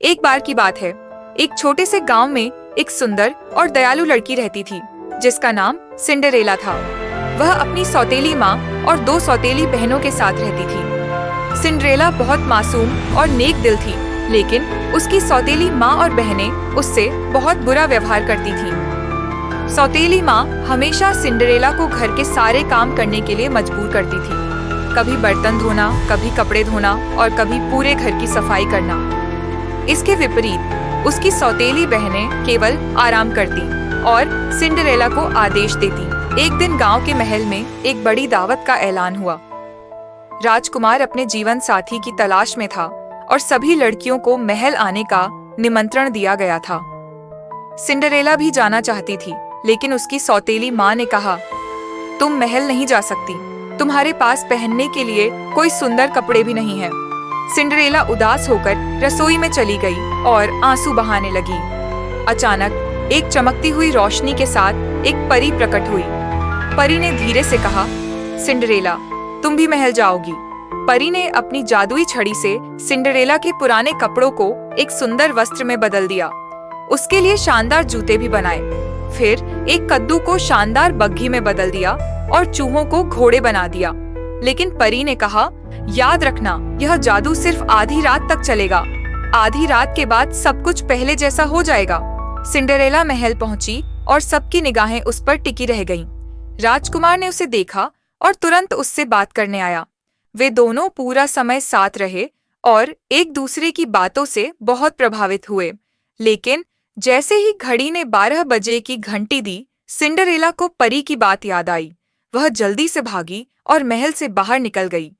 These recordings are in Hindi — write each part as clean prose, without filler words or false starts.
एक बार की बात है, एक छोटे से गांव में एक सुंदर और दयालु लड़की रहती थी, जिसका नाम सिंडरेला था। वह अपनी सौतेली माँ और दो सौतेली बहनों के साथ रहती थी। सिंड्रेला बहुत मासूम और नेक दिल थी, लेकिन उसकी सौतेली माँ और बहनें उससे बहुत बुरा व्यवहार करती थीं। सौतेली माँ हमेशा सिंड्रेला को घर के सारे काम करने के लिए मजबूर करती थी। कभी बर्तन धोना, कभी कपड़े धोना और कभी पूरे घर की सफाई करना। इसके विपरीत उसकी सौतेली बहनें केवल आराम करती और सिंड्रेला को आदेश देती। एक दिन गांव के महल में एक बड़ी दावत का ऐलान हुआ। राजकुमार अपने जीवन साथी की तलाश में था और सभी लड़कियों को महल आने का निमंत्रण दिया गया था। सिंड्रेला भी जाना चाहती थी, लेकिन उसकी सौतेली माँ ने कहा, तुम महल नहीं जा सकती। तुम्हारे पास पहनने के लिए कोई सुंदर कपड़े भी नहीं है। सिंड्रेला उदास होकर रसोई में चली गई और आंसू बहाने लगी। अचानक एक चमकती हुई रोशनी के साथ एक परी प्रकट हुई। परी ने धीरे से कहा, सिंड्रेला, तुम भी महल जाओगी। परी ने अपनी जादुई छड़ी से सिंड्रेला के पुराने कपड़ों को एक सुंदर वस्त्र में बदल दिया। उसके लिए शानदार जूते भी बनाए। फिर एक कद्दू को शानदार बग्घी में बदल दिया और चूहों को घोड़े बना दिया। लेकिन परी ने कहा, याद रखना, यह जादू सिर्फ आधी रात तक चलेगा। आधी रात के बाद सब कुछ पहले जैसा हो जाएगा। सिंड्रेला महल पहुंची और सबकी निगाहें उस पर टिकी रह गईं। राजकुमार ने उसे देखा और तुरंत उससे बात करने आया। वे दोनों पूरा समय साथ रहे और एक दूसरे की बातों से बहुत प्रभावित हुए। लेकिन जैसे ही घड़ी ने 12 बजे की घंटी दी, सिंड्रेला को परी की बात याद आई। वह जल्दी से भागी और महल से बाहर निकल गई।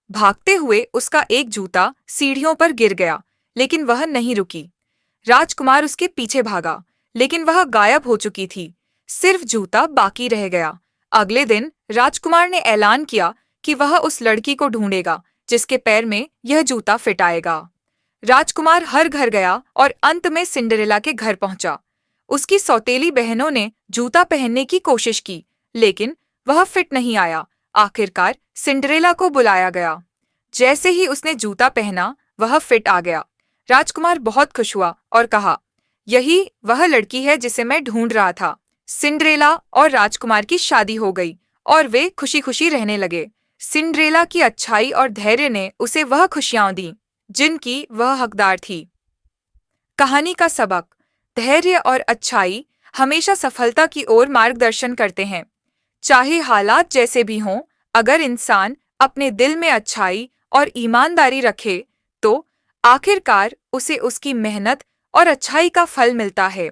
भागते हुए उसका एक जूता सीढ़ियों पर गिर गया, लेकिन वह नहीं रुकी। राजकुमार उसके पीछे भागा, लेकिन वह गायब हो चुकी थी। सिर्फ जूता बाकी रह गया। अगले दिन राजकुमार ने ऐलान किया कि वह उस लड़की को ढूंढेगा जिसके पैर में यह जूता फिट आएगा। राजकुमार हर घर गया और अंत में सिंड्रेला के घर पहुंचा। उसकी सौतेली बहनों ने जूता पहनने की कोशिश की, लेकिन वह फिट नहीं आया। आखिरकार सिंड्रेला को बुलाया गया। जैसे ही उसने जूता पहना, वह फिट आ गया। राजकुमार बहुत खुश हुआ और कहा, यही वह लड़की है जिसे मैं ढूंढ रहा था। सिंड्रेला और राजकुमार की शादी हो गई और वे खुशी खुशी रहने लगे। सिंड्रेला की अच्छाई और धैर्य ने उसे वह खुशियां दी जिनकी वह हकदार थी। कहानी का सबक: धैर्य और अच्छाई हमेशा सफलता की ओर मार्गदर्शन करते हैं। चाहे हालात जैसे भी हों, अगर इंसान अपने दिल में अच्छाई और ईमानदारी रखे, तो आखिरकार उसे उसकी मेहनत और अच्छाई का फल मिलता है।